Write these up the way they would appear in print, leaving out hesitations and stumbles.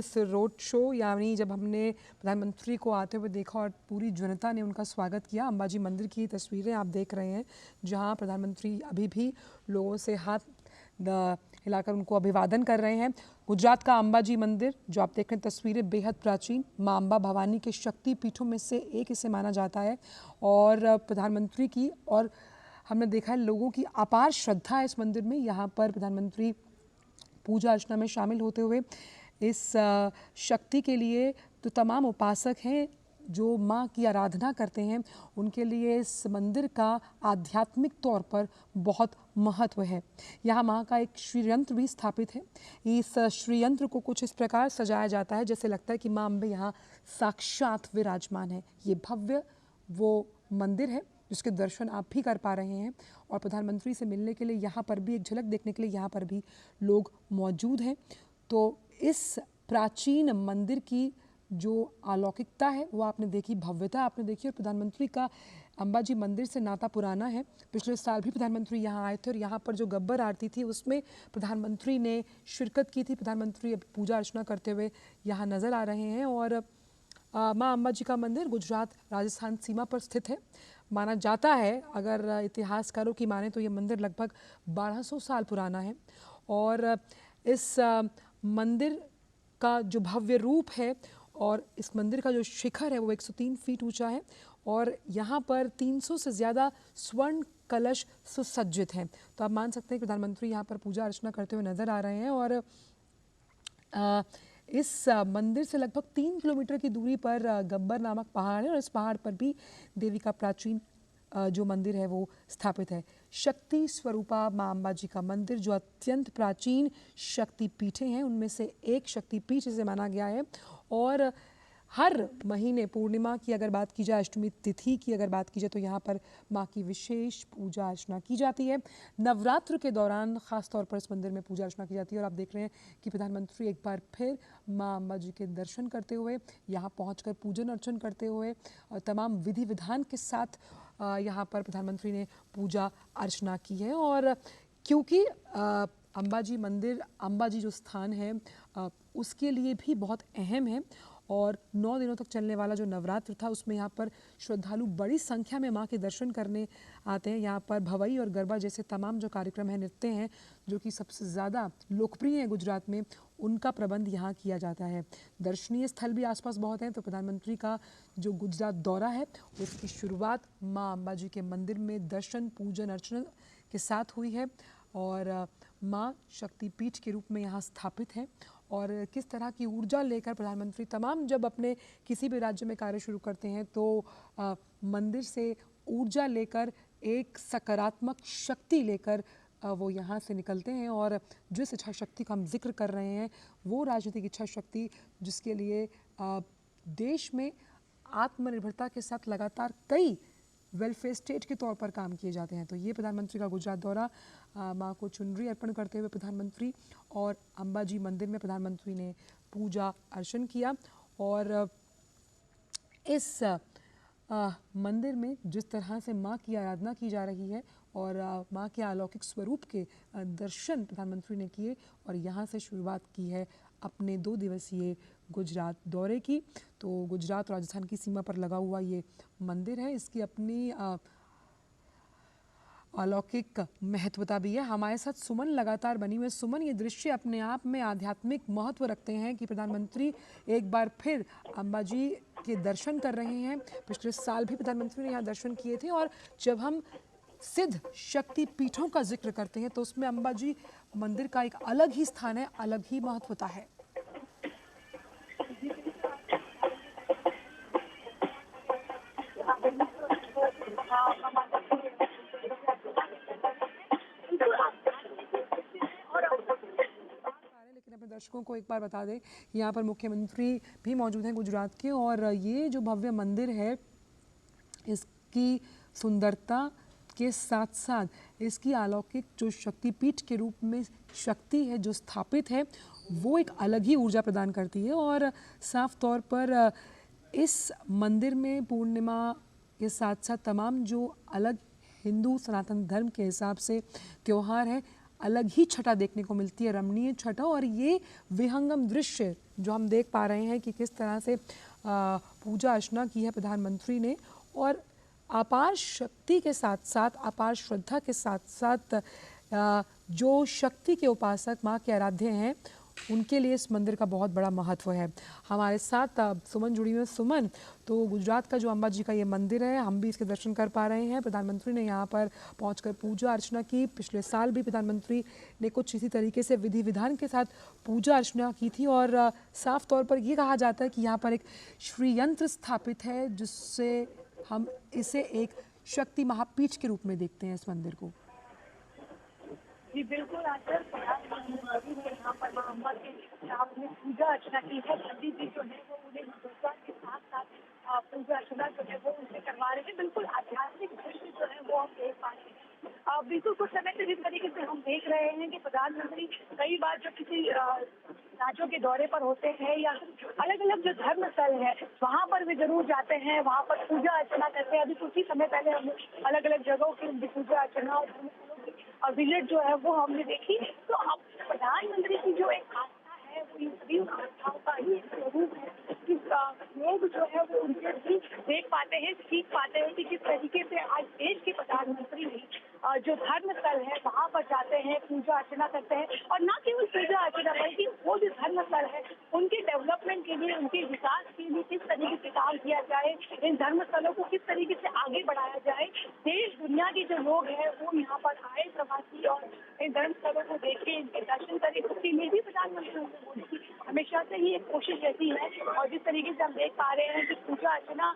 इस road show यानी जब हमने प्रधानमंत्री को आते हुए देखा और पूरी जनता ने उनका स्वागत किया, अंबाजी मंदिर की तस्वीरें आप देख रहे हैं जहां प्रधानमंत्री अभी भी लोगों से हाथ हिलाकर उनको अभिवादन कर रहे हैं। गुजरात का अंबाजी मंदिर जो आप देख रहे हैं तस्वीरें बेहद प्राचीन, मां अंबा भवानी के शक्ति पीठों में से एक इसे माना जाता है और प्रधानमंत्री की और हमने देखा है लोगों की अपार श्रद्धा है इस मंदिर में। यहाँ पर प्रधानमंत्री पूजा अर्चना में शामिल होते हुए इस शक्ति के लिए तो तमाम उपासक हैं जो माँ की आराधना करते हैं, उनके लिए इस मंदिर का आध्यात्मिक तौर पर बहुत महत्व है। यहाँ माँ का एक श्रीयंत्र भी स्थापित है। इस श्रीयंत्र को कुछ इस प्रकार सजाया जाता है जैसे लगता है कि माँ अम्बे यहाँ साक्षात विराजमान है। ये भव्य वो मंदिर है जिसके दर्शन आप भी कर पा रहे हैं और प्रधानमंत्री से मिलने के लिए यहाँ पर भी एक झलक देखने के लिए यहाँ पर भी लोग मौजूद हैं। तो इस प्राचीन मंदिर की जो अलौकिकता है वो आपने देखी, भव्यता आपने देखी और प्रधानमंत्री का अंबाजी मंदिर से नाता पुराना है। पिछले साल भी प्रधानमंत्री यहाँ आए थे और यहाँ पर जो गब्बर आरती थी उसमें प्रधानमंत्री ने शिरकत की थी। प्रधानमंत्री अब पूजा अर्चना करते हुए यहाँ नज़र आ रहे हैं और माँ अंबाजी का मंदिर गुजरात राजस्थान सीमा पर स्थित है। माना जाता है, अगर इतिहासकारों की माने तो ये मंदिर लगभग 1200 साल पुराना है और इस मंदिर का जो भव्य रूप है और इस मंदिर का जो शिखर है वो 103 फीट ऊंचा है और यहाँ पर 300 से ज़्यादा स्वर्ण कलश सुसज्जित हैं। तो आप मान सकते हैं कि प्रधानमंत्री यहाँ पर पूजा अर्चना करते हुए नज़र आ रहे हैं और इस मंदिर से लगभग 3 किलोमीटर की दूरी पर गब्बर नामक पहाड़ है और इस पहाड़ पर भी देवी का प्राचीन जो मंदिर है वो स्थापित है। शक्ति स्वरूपा माँ अंबाजी का मंदिर जो अत्यंत प्राचीन शक्ति पीठें हैं उनमें से एक शक्ति पीठ इसे माना गया है और हर महीने पूर्णिमा की अगर बात की जाए, अष्टमी तिथि की अगर बात की जाए तो यहाँ पर माँ की विशेष पूजा अर्चना की जाती है। नवरात्र के दौरान ख़ास तौर पर इस मंदिर में पूजा अर्चना की जाती है और आप देख रहे हैं कि प्रधानमंत्री एक बार फिर माँ अंबा जी के दर्शन करते हुए यहाँ पहुँचकर पूजन अर्चन करते हुए तमाम विधि विधान के साथ यहाँ पर प्रधानमंत्री ने पूजा अर्चना की है। और क्योंकि अंबाजी मंदिर, अंबाजी जो स्थान है उसके लिए भी बहुत अहम है और 9 दिनों तक चलने वाला जो नवरात्र था उसमें यहाँ पर श्रद्धालु बड़ी संख्या में माँ के दर्शन करने आते हैं। यहाँ पर भवई और गरबा जैसे तमाम जो कार्यक्रम हैं, नृत्य हैं जो कि सबसे ज़्यादा लोकप्रिय है गुजरात में, उनका प्रबंध यहाँ किया जाता है। दर्शनीय स्थल भी आसपास बहुत हैं। तो प्रधानमंत्री का जो गुजरात दौरा है उसकी शुरुआत माँ अंबाजी के मंदिर में दर्शन पूजन अर्चना के साथ हुई है और माँ शक्तिपीठ के रूप में यहाँ स्थापित है और किस तरह की ऊर्जा लेकर प्रधानमंत्री तमाम जब अपने किसी भी राज्य में कार्य शुरू करते हैं तो मंदिर से ऊर्जा लेकर, एक सकारात्मक शक्ति लेकर वो यहाँ से निकलते हैं और जिस इच्छा शक्ति का हम जिक्र कर रहे हैं वो राजनीतिक इच्छा शक्ति जिसके लिए देश में आत्मनिर्भरता के साथ लगातार कई वेलफेयर स्टेट के तौर पर काम किए जाते हैं। तो ये प्रधानमंत्री का गुजरात दौरा, माँ को चुनरी अर्पण करते हुए प्रधानमंत्री और अंबाजी मंदिर में प्रधानमंत्री ने पूजा अर्चन किया और इस मंदिर में जिस तरह से माँ की आराधना की जा रही है और माँ के अलौकिक स्वरूप के दर्शन प्रधानमंत्री ने किए और यहाँ से शुरुआत की है अपने 2 दिवसीय गुजरात दौरे की। तो गुजरात राजस्थान की सीमा पर लगा हुआ ये मंदिर है, इसकी अपनी अलौकिक महत्वता भी है। हमारे साथ सुमन लगातार बनी हुई। सुमन, ये दृश्य अपने आप में आध्यात्मिक महत्व रखते हैं कि प्रधानमंत्री एक बार फिर अंबाजी के दर्शन कर रहे हैं। पिछले साल भी प्रधानमंत्री ने यहाँ दर्शन किए थे और जब हम सिद्ध शक्ति पीठों का जिक्र करते हैं तो उसमें अंबाजी मंदिर का एक अलग ही स्थान है, अलग ही महत्वता है। लेकिन अपने दर्शकों को एक बार बता दें, यहाँ पर मुख्यमंत्री भी मौजूद हैं गुजरात के और ये जो भव्य मंदिर है इसकी सुंदरता के साथ साथ इसकी अलौकिक जो शक्तिपीठ के रूप में शक्ति है जो स्थापित है वो एक अलग ही ऊर्जा प्रदान करती है और साफ तौर पर इस मंदिर में पूर्णिमा के साथ साथ तमाम जो अलग हिंदू सनातन धर्म के हिसाब से त्यौहार है अलग ही छटा देखने को मिलती है, रमणीय छटा। और ये विहंगम दृश्य जो हम देख पा रहे हैं कि किस तरह से पूजा अर्चना की है प्रधानमंत्री ने, और अपार शक्ति के साथ साथ, अपार श्रद्धा के साथ साथ जो शक्ति के उपासक, माँ के आराध्य हैं, उनके लिए इस मंदिर का बहुत बड़ा महत्व है। हमारे साथ सुमन जुड़ी हुई है। सुमन, तो गुजरात का जो अम्बा जी का ये मंदिर है, हम भी इसके दर्शन कर पा रहे हैं। प्रधानमंत्री ने यहाँ पर पहुंचकर पूजा अर्चना की। पिछले साल भी प्रधानमंत्री ने कुछ इसी तरीके से विधि विधान के साथ पूजा अर्चना की थी। और साफ तौर पर ये कहा जाता है कि यहाँ पर एक श्री यंत्र स्थापित है, जिससे हम इसे एक शक्ति महापीठ के रूप में देखते हैं इस मंदिर को। जी बिल्कुल, आजकल यहाँ पर मां अम्बा के सामने पूजा अर्चना की है। पंडित जी जो है वो उन्हें मंत्रोच्चार के साथ साथ पूजा अर्चना जो है वो उनसे करवा रहे हैं। बिल्कुल आध्यात्मिक दृश्य जो है वो हम देख पा रहे हैं। बिल्कुल कुछ समय से जिस तरीके से हम देख रहे हैं कि प्रधानमंत्री कई बार जब किसी राज्यों के दौरे पर होते हैं या अलग अलग जो धर्म स्थल है वहाँ पर भी जरूर जाते हैं, वहाँ पर पूजा अर्चना करते हैं। अभी कुछ ही समय पहले हम अलग अलग जगहों की पूजा अर्चना और विजिट जो है वो हमने देखी। तो अब प्रधानमंत्री की जो एक आस्था है वो इन सभी आस्थाओं का ही स्वरूप है कि लोग जो है वो उनसे भी देख पाते हैं, सीख पाते हैं कि किस तरीके से आज देश के प्रधानमंत्री भी जो धर्म स्थल है वहाँ पर जाते हैं, पूजा अर्चना करते हैं। और न केवल पूजा अर्चना बल्कि वो जो धर्म स्थल है उनके डेवलपमेंट के लिए, उनके विकास के लिए किस तरीके से काम किया जाए, इन धर्म स्थलों को किस तरीके से आगे बढ़ाया जाए। देश दुनिया के जो लोग हैं वो यहाँ पर आए प्रवासी और इन धर्म स्थलों को देखें, इनके दर्शन करें। उसके लिए भी प्रधानमंत्री मोदी की हमेशा से ही एक कोशिश रहती है। और जिस तरीके से हम देख पा रहे हैं कि पूजा अर्चना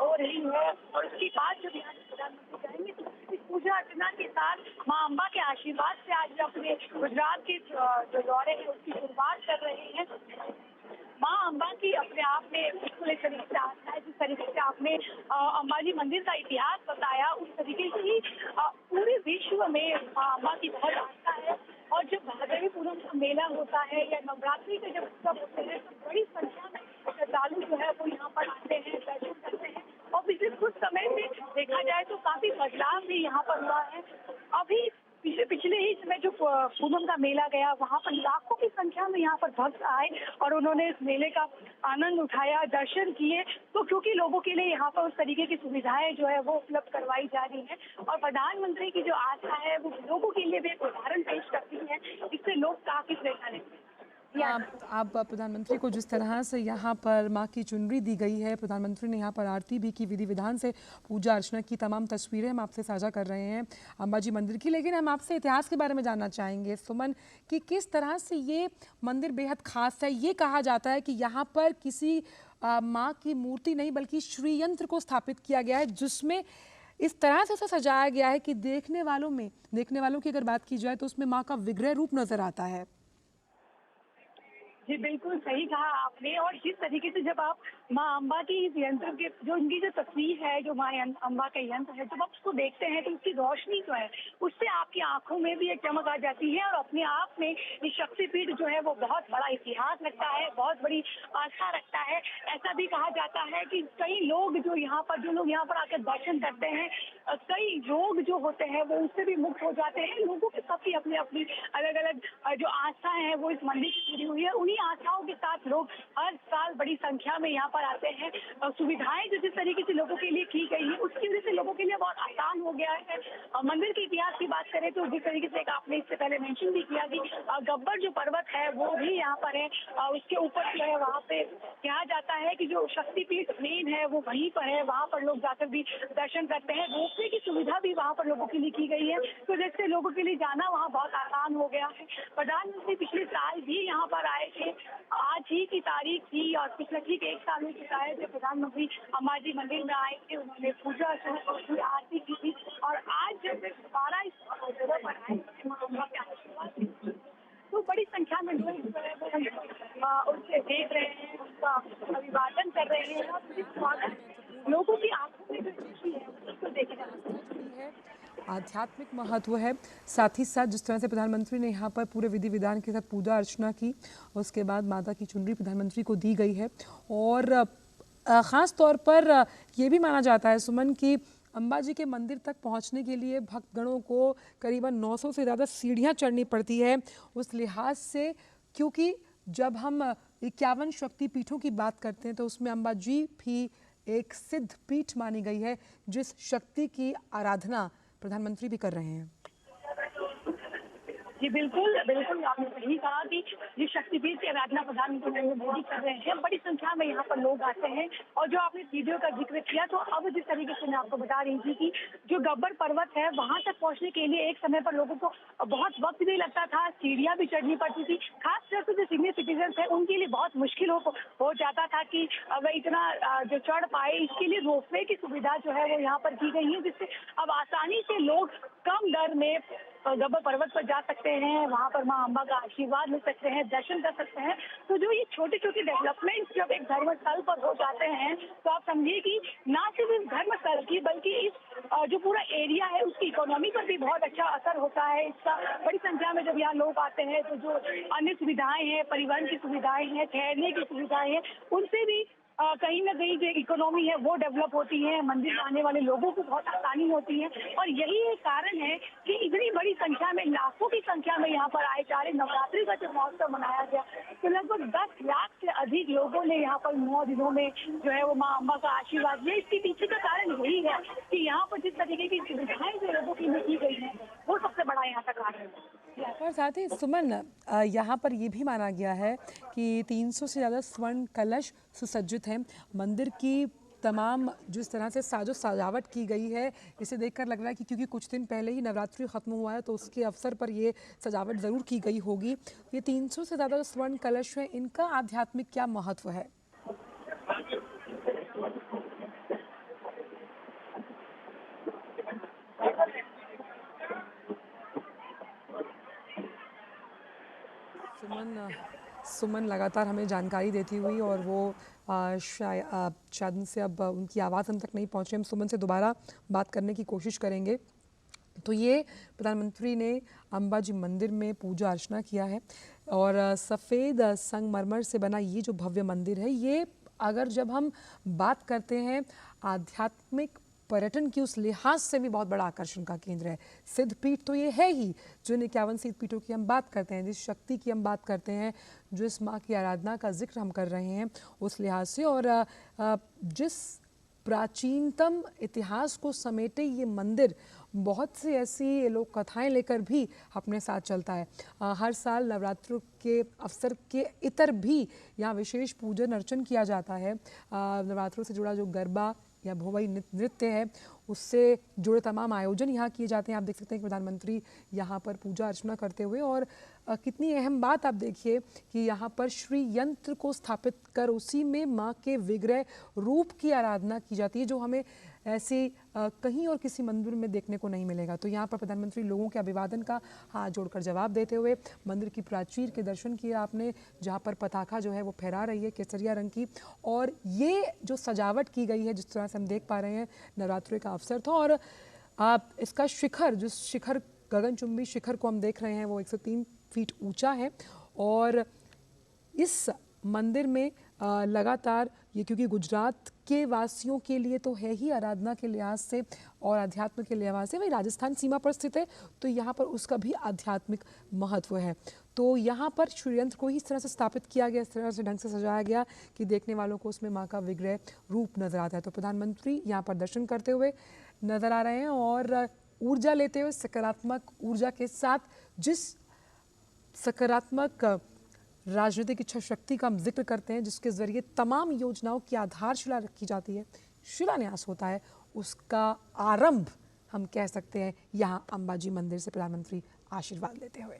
हो रही है और उसके बाद जब यहाँ प्रधानमंत्री जाएंगे तो इस पूजा अर्चना के साथ माँ अम्बा के आशीर्वाद से आज अपने गुजरात के जो दौरे है उसकी शुरुआत कर रहे हैं। माँ अम्बा की अपने आप में बिल्कुल एक तरीके से आस्था है। जिस तरीके से आपने अम्बाजी मंदिर का इतिहास बताया, उस तरीके से ही पूरे विश्व में माँ अम्बा की बहुत आस्था है। और जब भादरवी पूनम का मेला होता है या नवरात्रि के जब उत्सव होते हैं तो बड़ी संख्या में श्रद्धालु जो है वो यहाँ पर आते हैं, दर्शन करते हैं। और पिछले कुछ समय से देखा जाए तो काफी बदलाव भी यहाँ पर हुआ है। अभी पिछले ही समय जो पूनम का मेला गया वहाँ पर लाखों की संख्या में यहाँ पर भक्त आए और उन्होंने इस मेले का आनंद उठाया, दर्शन किए। तो क्योंकि लोगों के लिए यहाँ पर उस तरीके की सुविधाएं जो है वो उपलब्ध करवाई जा रही है और प्रधानमंत्री की जो आस्था है वो लोगों के लिए भी एक उदाहरण पेश करती है, इससे लोग काफी प्रेरणा लेते हैं। आप प्रधानमंत्री को जिस तरह से यहाँ पर माँ की चुनरी दी गई है, प्रधानमंत्री ने यहाँ पर आरती भी की, विधि विधान से पूजा अर्चना की तमाम तस्वीरें हम आपसे साझा कर रहे हैं अम्बाजी मंदिर की। लेकिन हम आपसे इतिहास के बारे में जानना चाहेंगे सुमन कि किस तरह से ये मंदिर बेहद खास है। ये कहा जाता है कि यहाँ पर किसी माँ की मूर्ति नहीं बल्कि श्री यंत्र को स्थापित किया गया है, जिसमें इस तरह से उसे सजाया गया है कि देखने वालों की अगर बात की जाए तो उसमें माँ का विग्रह रूप नजर आता है। जी बिल्कुल सही कहा आपने। और जिस तरीके से जब आप माँ अम्बा की इस यंत्र के जो उनकी जो तस्वीर है, जो माँ अम्बा का यंत्र है, जब आप उसको देखते हैं तो उसकी रोशनी जो है उससे आपकी आंखों में भी एक चमक आ जाती है। और अपने आप में ये शक्तिपीठ जो है वो बहुत बड़ा इतिहास रखता है, बहुत बड़ी आस्था रखता है। ऐसा भी कहा जाता है कि कई लोग जो लोग यहाँ पर आकर दर्शन करते हैं, कई रोग जो होते हैं वो उससे भी मुक्त हो जाते हैं। लोगों के सबकी अपनी अपनी अलग अलग जो आस्था है वो इस मंदिर से जुड़ी हुई है। उन्हीं आस्थाओं के साथ लोग हर साल बड़ी संख्या में यहाँ पर आते हैं। सुविधाएं जो जिस तरीके से लोगों के लिए की गई है उसकी वजह से लोगों के लिए बहुत आसान हो गया है। मंदिर के इतिहास की बात करें तो जिस तरीके से आपने इससे पहले मेंशन भी किया कि गब्बर जो पर्वत है वो भी यहाँ पर है, उसके ऊपर जो है वहाँ पे कहा जाता है कि जो शक्तिपीठ मेन है वो वहीं पर है, वहाँ पर लोग जाकर भी दर्शन करते हैं। रोपवे की सुविधा भी वहाँ पर लोगों के लिए की गई है, तो जिससे लोगों के लिए जाना वहाँ बहुत आसान हो गया है। प्रधानमंत्री पिछले साल भी यहाँ पर आए थे, आज ही की तारीख थी और पिछले ठीक एक साल हो चुका है जब प्रधानमंत्री अम्बाजी मंदिर में आए थे। उन्होंने पूजा की, आरती की थी और आज जब दोबारा इस जगह पर आए थे तो बड़ी संख्या में लोग उनसे देख रहे हैं, उनका अभिवादन कर रहे हैं और इस स्वागत लोगों की आंखों में जो खुशी है उसको देखना है। आध्यात्मिक महत्व है, साथ ही साथ जिस तरह से प्रधानमंत्री ने यहाँ पर पूरे विधि विधान के साथ पूजा अर्चना की, उसके बाद माता की चुनरी प्रधानमंत्री को दी गई है। और ख़ास तौर पर ये भी माना जाता है सुमन कि अंबाजी के मंदिर तक पहुंचने के लिए भक्तगणों को करीबन 900 से ज़्यादा सीढ़ियां चढ़नी पड़ती है। उस लिहाज से क्योंकि जब हम 51 शक्तिपीठों की बात करते हैं तो उसमें अंबाजी भी एक सिद्ध पीठ मानी गई है, जिस शक्ति की आराधना प्रधानमंत्री भी कर रहे हैं। जी बिल्कुल बिल्कुल, आपने सही कहा कि ये शक्तिपीठ की आराधना प्रधानमंत्री नरेंद्र मोदी कर रहे हैं। बड़ी संख्या में यहाँ पर लोग आते हैं और जो आपने वीडियो का जिक्र किया, तो अब जिस तरीके से मैं आपको बता रही थी कि जो गब्बर पर्वत है वहां तक पहुंचने के लिए एक समय पर लोगों को बहुत वक्त भी लगता था, सीढ़ियां भी चढ़नी पड़ती थी। खासकर से जो सीनियर सिटीजन है उनके लिए बहुत मुश्किल हो जाता था कि वह इतना जो चढ़ पाए। इसके लिए रोपवे की सुविधा जो है वो यहाँ पर की गई है, जिससे अब आसानी से लोग कम दर में गब्बर पर्वत पर जा सकते हैं, वहां पर मां अम्बा का आशीर्वाद ले सकते हैं, दर्शन कर सकते हैं। तो जो ये छोटे छोटे डेवलपमेंट जब एक धर्मस्थल पर हो जाते हैं तो आप समझिए कि ना सिर्फ इस धर्मस्थल की बल्कि इस जो पूरा एरिया है उसकी इकोनॉमी पर भी बहुत अच्छा असर होता है इसका। बड़ी संख्या में जब यहाँ लोग आते हैं तो जो अन्य सुविधाएं हैं, परिवहन की सुविधाएं हैं, ठहरने की सुविधाएं हैं, उनसे भी कहीं ना कहीं जो इकोनॉमी है वो डेवलप होती है, मंदिर में आने वाले लोगों को बहुत आसानी होती है। और यही एक कारण है कि इतनी बड़ी संख्या में, लाखों की संख्या में यहाँ पर आए जा रहे। नवरात्रि का जो महोत्सव मनाया गया तो लगभग 10 लाख से अधिक लोगों ने यहाँ पर 9 दिनों में जो है वो मां अम्बा का आशीर्वाद लिया। इसके पीछे का कारण यही है कि यहाँ पर जिस तरीके की सुविधाएं जो लोगों की में की गई है वो सबसे बड़ा यहाँ का कारण है। और साथ ही सुमन, यहाँ पर ये भी माना गया है कि 300 से ज़्यादा स्वर्ण कलश सुसज्जित हैं। मंदिर की तमाम जिस तरह से साजो सजावट की गई है, इसे देखकर लग रहा है कि क्योंकि कुछ दिन पहले ही नवरात्रि खत्म हुआ है तो उसके अवसर पर ये सजावट ज़रूर की गई होगी। ये 300 से ज़्यादा स्वर्ण कलश हैं, इनका आध्यात्मिक क्या महत्व है? सुमन लगातार हमें जानकारी देती हुई, और वो शायद उनसे अब उनकी आवाज़ हम तक नहीं पहुँच रही। हम सुमन से दोबारा बात करने की कोशिश करेंगे। तो ये प्रधानमंत्री ने अंबाजी मंदिर में पूजा अर्चना किया है, और सफ़ेद संगमरमर से बना ये जो भव्य मंदिर है, ये अगर जब हम बात करते हैं आध्यात्मिक पर्यटन की, उस लिहाज से भी बहुत बड़ा आकर्षण का केंद्र है। सिद्ध पीठ तो ये है ही, जिन 51 सिद्ध पीठों की हम बात करते हैं, जिस शक्ति की हम बात करते हैं, जिस माँ की आराधना का जिक्र हम कर रहे हैं उस लिहाज से, और जिस प्राचीनतम इतिहास को समेटे ये मंदिर बहुत सी ऐसी लोक कथाएं लेकर भी अपने साथ चलता है। हर साल नवरात्रों के अवसर के इतर भी यहाँ विशेष पूजन अर्चन किया जाता है। नवरात्रों से जुड़ा जो गरबा या भोवई नृत्य है, उससे जुड़े तमाम आयोजन यहाँ किए जाते हैं। आप देख सकते हैं कि प्रधानमंत्री यहाँ पर पूजा अर्चना करते हुए, और कितनी अहम बात आप देखिए कि यहाँ पर श्री यंत्र को स्थापित कर उसी में माँ के विग्रह रूप की आराधना की जाती है, जो हमें ऐसे कहीं और किसी मंदिर में देखने को नहीं मिलेगा। तो यहाँ पर प्रधानमंत्री लोगों के अभिवादन का हाथ जोड़कर जवाब देते हुए मंदिर की प्राचीर के दर्शन किए आपने, जहाँ पर पताका जो है वो फहरा रही है केसरिया रंग की, और ये जो सजावट की गई है जिस तरह से हम देख पा रहे हैं, नवरात्रि का अवसर था। और आप इसका शिखर, जिस शिखर गगनचुंबी शिखर को हम देख रहे हैं, वो 103 फीट ऊंचा है, और इस मंदिर में लगातार ये, क्योंकि गुजरात के वासियों के लिए तो है ही आराधना के लिहाज से और अध्यात्म के लिहाज से, वही राजस्थान सीमा पर स्थित है तो यहाँ पर उसका भी आध्यात्मिक महत्व है। तो यहाँ पर श्री यंत्र को ही इस तरह से स्थापित किया गया, इस तरह से ढंग से सजाया गया कि देखने वालों को उसमें माँ का विग्रह रूप नजर आता है। तो प्रधानमंत्री यहाँ पर दर्शन करते हुए नजर आ रहे हैं, और ऊर्जा लेते हुए, सकारात्मक ऊर्जा के साथ, जिस सकारात्मक राजनीतिक इच्छा शक्ति का हम जिक्र करते हैं, जिसके जरिए तमाम योजनाओं की आधारशिला रखी जाती है, शिलान्यास होता है, उसका आरंभ हम कह सकते हैं यहाँ अंबाजी मंदिर से प्रधानमंत्री आशीर्वाद लेते हुए।